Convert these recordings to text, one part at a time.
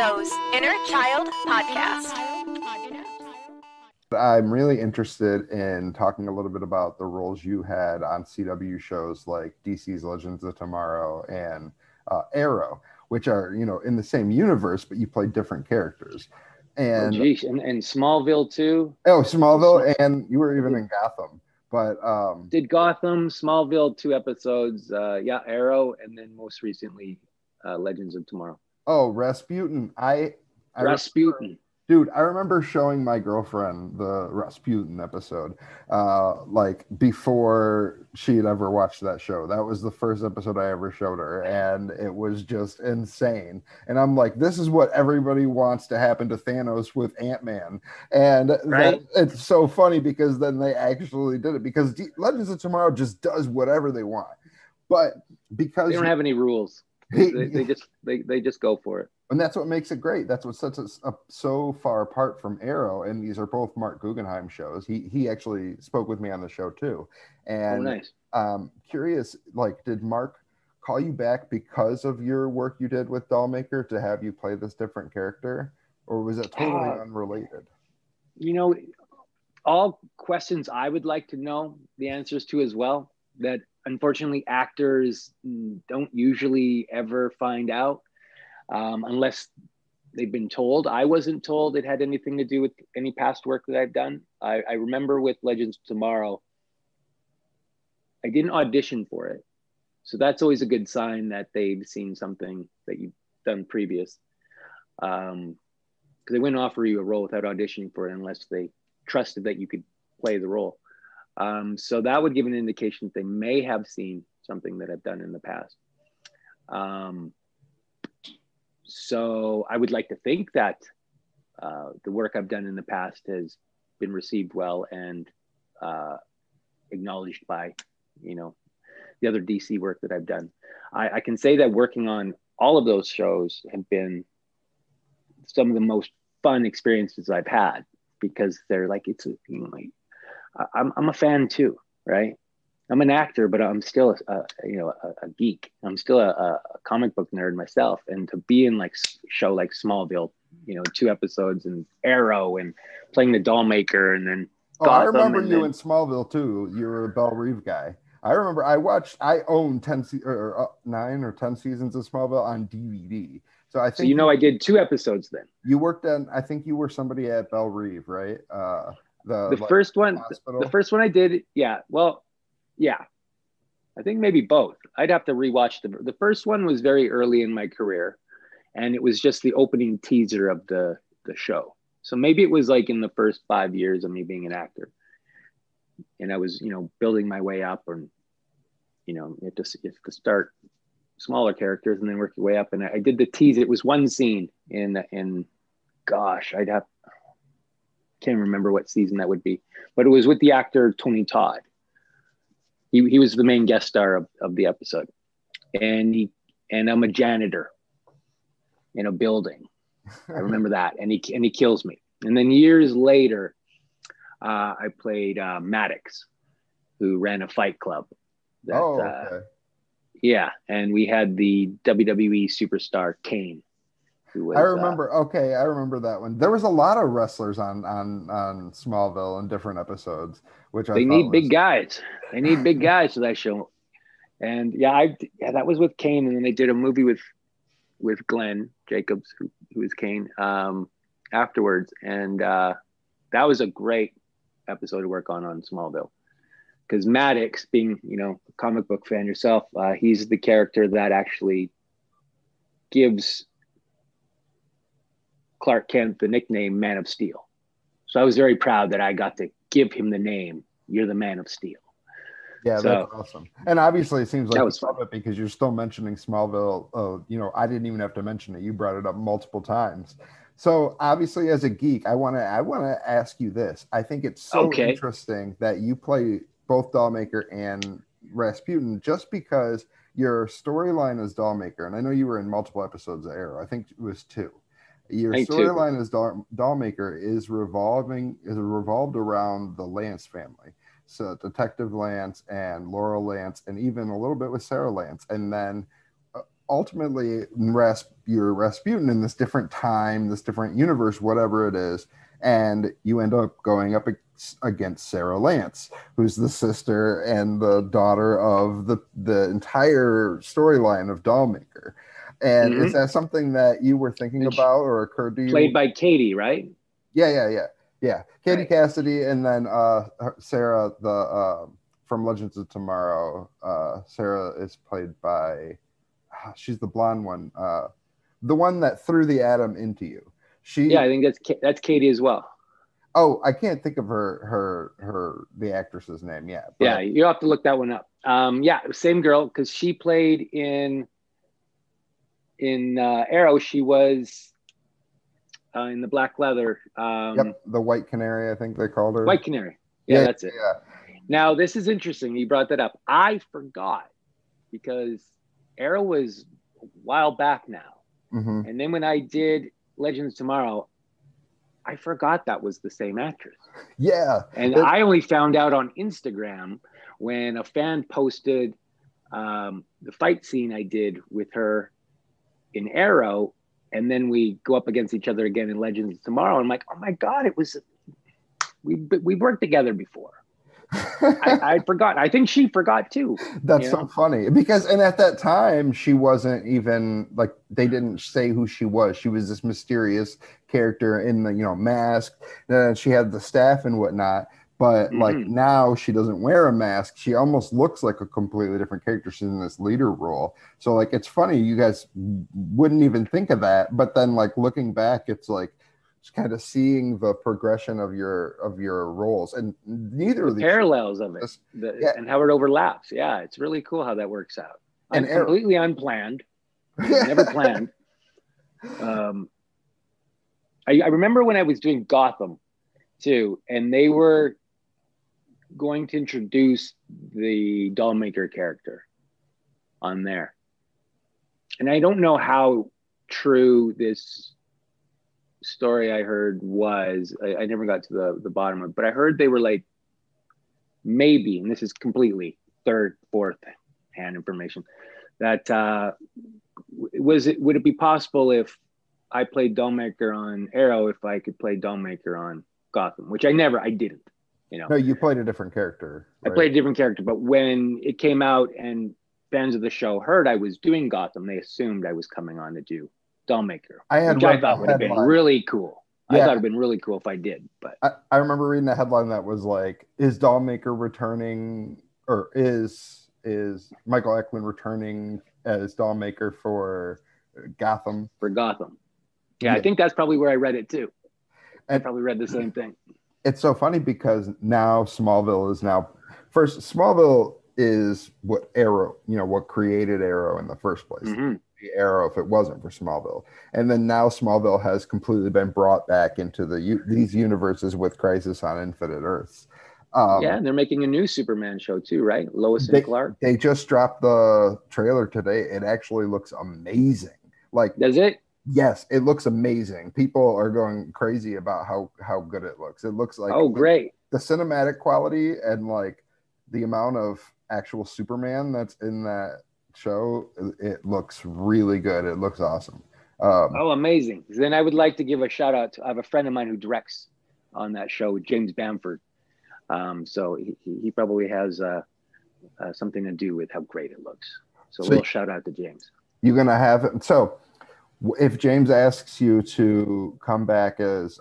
Show's Inner Child Podcast. I'm really interested in talking a little bit about the roles you had on CW shows like DC's Legends of Tomorrow and Arrow, which are, in the same universe, but you play different characters. And and Smallville too. Oh, Smallville, and you were even in Gotham. But did Gotham, Smallville, 2 episodes, Arrow, and then most recently Legends of Tomorrow. Oh, Rasputin. Rasputin. Dude, I remember showing my girlfriend the Rasputin episode, like before she had ever watched that show. That was the first episode I ever showed her, and it was just insane. And I'm like, this is what everybody wants to happen to Thanos with Ant-Man. And right? It's so funny because then they actually did it, because Legends of Tomorrow just does whatever they want. But because they don't have any rules. They just go for it. And that's what makes it great. That's what sets us up so far apart from Arrow. And these are both Mark Guggenheim shows. He actually spoke with me on the show too. And nice. Curious, like, did Mark call you back because of your work you did with Dollmaker to have you play this different character? Or was it totally unrelated? All questions I would like to know the answers to as well, that unfortunately actors don't usually ever find out. Unless they've been told. I wasn't told it had anything to do with any past work that I've done. I remember with Legends of Tomorrow, I didn't audition for it. So that's always a good sign that they've seen something that you've done previous. Because they wouldn't offer you a role without auditioning for it unless they trusted that you could play the role. So that would give an indication that they may have seen something that I've done in the past. So I would like to think that the work I've done in the past has been received well and acknowledged by, the other DC work that I've done. I can say that working on all of those shows have been some of the most fun experiences I've had, because they're like, I'm a fan too, right? I'm an actor, but I'm still a geek. I'm still a comic book nerd myself. And to be in like show like Smallville, 2 episodes, and Arrow, and playing the Dollmaker, and then Gotham, I remember you in Smallville too. You were a Belle Reeve guy. I remember I own 9 or 10 seasons of Smallville on DVD. So I think I did 2 episodes then. You worked on, I think you were somebody at Belle Reeve, right? The first one I did, yeah. Well, yeah, I think maybe both. I'd have to rewatch the first one was very early in my career, and it was just the opening teaser of the show. So maybe it was like in the first 5 years of me being an actor, and I was building my way up, and you have to start smaller characters and then work your way up. And I did the teaser. It was one scene in gosh, can't remember what season that would be, but it was with the actor Tony Todd. He was the main guest star of the episode, and I'm a janitor in a building. I remember that, and he kills me. And then years later, I played Maddox, who ran a fight club. Okay. Yeah, and we had the WWE superstar Kane. Who was, I remember that one. There was a lot of wrestlers on Smallville in different episodes, which they need big guys. They need big guys for that show. And that was with Kane, and then they did a movie with Glenn Jacobs, who is Kane, afterwards, and that was a great episode to work on Smallville, because Maddox, being a comic book fan yourself, he's the character that actually gives Clark Kent the nickname Man of Steel. So I was very proud that I got to give him the name, "You're the Man of Steel." Yeah, that's awesome. And obviously it seems like that was fun, because you're still mentioning Smallville. I didn't even have to mention it. You brought it up multiple times. So obviously, as a geek, I want to ask you this. I think it's so interesting that you play both Dollmaker and Rasputin, just because your storyline as Dollmaker, and I know you were in multiple episodes of Arrow. I think it was 2. Your storyline as Dollmaker is revolved around the Lance family. So Detective Lance and Laurel Lance, and even a little bit with Sarah Lance. And then ultimately, you're Rasputin in this different time, this different universe, whatever it is, and you end up going up against Sarah Lance, who's the sister and the daughter of the entire storyline of Dollmaker. And is that something that you were thinking about or occurred to you? Played by Katie, right? Yeah. Katie Cassidy, and then Sarah, the from Legends of Tomorrow. Sarah is played by, she's the blonde one, the one that threw the atom into you. I think that's Katie as well. Oh, I can't think of the actress's name yet. But... Yeah, you have to look that one up. Same girl, because she played in Arrow. She was in the black leather. The White Canary, I think they called her. White Canary. Yeah, that's it. Yeah. Now, this is interesting. You brought that up. I forgot because Arrow was a while back now. Mm-hmm. And then when I did Legends of Tomorrow, I forgot that was the same actress. Yeah. And I only found out on Instagram when a fan posted the fight scene I did with her in Arrow. And then we go up against each other again in Legends of Tomorrow. I'm like, oh my God, we worked together before. I forgot. I think she forgot too. That's so funny because, and at that time, she wasn't even like, they didn't say who she was. She was this mysterious character in the, mask. And she had the staff and whatnot. But like now she doesn't wear a mask. She almost looks like a completely different character. She's in this leader role. So like, it's funny. You guys wouldn't even think of that. But then like looking back, it's like, just kind of seeing the progression of your roles, and neither of the parallels of it, and how it overlaps. Yeah, it's really cool how that works out. And completely unplanned, never planned. I remember when I was doing Gotham too, and they were going to introduce the Dollmaker character on there, and I don't know how true this story I heard was, I never got to the bottom of it, but I heard they were like, maybe, and this is completely third, fourth hand information, that would it be possible if I played Dollmaker on Arrow, if I could play Dollmaker on Gotham, which I didn't, No, you played a different character. Right? I played a different character, but when it came out and fans of the show heard I was doing Gotham, they assumed I was coming on to do Dollmaker, which I thought would have been really cool. Yeah. I thought it'd been really cool if I did, but I remember reading a headline that was like, "Is Dollmaker returning, or is Michael Eklund returning as Dollmaker for Gotham?" For Gotham, yeah, I think that's probably where I read it too. I probably read the same thing. It's so funny because now Smallville is what Arrow, what created Arrow in the first place. Mm-hmm. Arrow if it wasn't for Smallville, and then now Smallville has completely been brought back into these universes with Crisis on Infinite Earths. And they're making a new Superman show too, right? Lois and Clark. They just dropped the trailer today. It actually looks amazing. Like, does it? Yes, it looks amazing. People are going crazy about how good it looks. It looks like great. The cinematic quality and like the amount of actual Superman that's in that show, it looks really good. It looks awesome. Amazing. Then I would like to give a shout out to, I have a friend of mine who directs on that show, James Bamford. So he probably has something to do with how great it looks. So we'll shout out to James. You're gonna have it. So if James asks you to come back as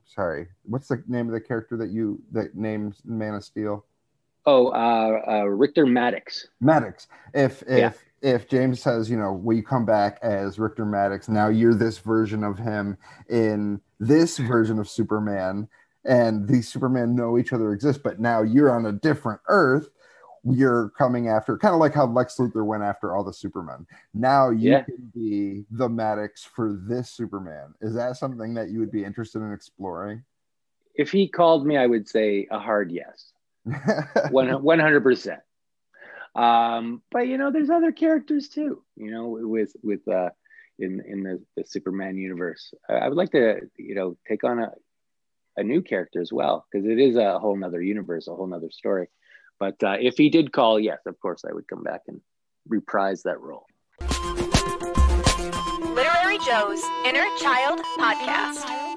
sorry, what's the name of the character that names Man of Steel? Richter Maddox. Maddox. If James says, will you come back as Richter Maddox? Now you're this version of him in this version of Superman, and these Superman know each other exist, but now you're on a different Earth. You're coming after, kind of like how Lex Luthor went after all the Supermen. Now you can be the Maddox for this Superman. Is that something that you would be interested in exploring? If he called me, I would say a hard yes. 100%. But there's other characters too, with in the Superman universe. I would like to, take on a new character as well, because it is a whole nother universe, a whole nother story. But if he did call, yes, of course I would come back and reprise that role. Literary Joe's Inner Child Podcast.